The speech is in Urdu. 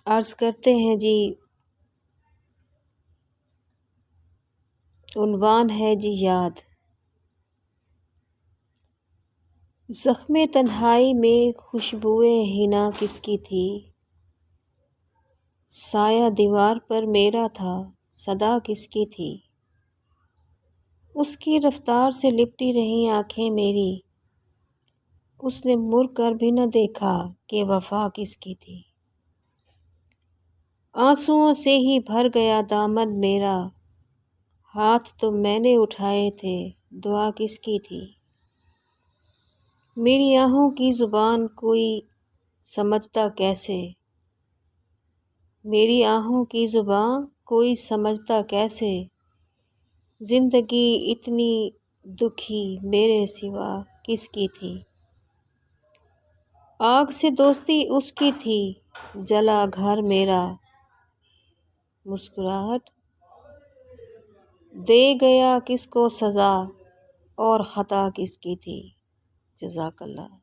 عرض کرتے ہیں جی، عنوان ہے جی یاد۔ زخم تنہائی میں خوشبوئے حنا کس کی تھی؟ سایہ دیوار پر میرا تھا، صدا کس کی تھی؟ اس کی رفتار سے لپٹی رہیں آنکھیں میری، اس نے مڑ کر بھی نہ دیکھا کہ وفا کس کی تھی۔ آنسوؤں سے ہی بھر گیا دامن میرا، ہاتھ تو میں نے اٹھائے تھے، دعا کس کی تھی؟ میری آہوں کی زبان کوئی سمجھتا کیسے، میری آہوں کی زبان کوئی سمجھتا کیسے، زندگی اتنی دکھی میرے سوا کس کی تھی؟ آگ سے دوستی اس کی تھی، جلا گھر میرا، مسکراہٹ دے گیا کس کو سزا، اور خطا کس کی تھی؟ جزاک اللہ۔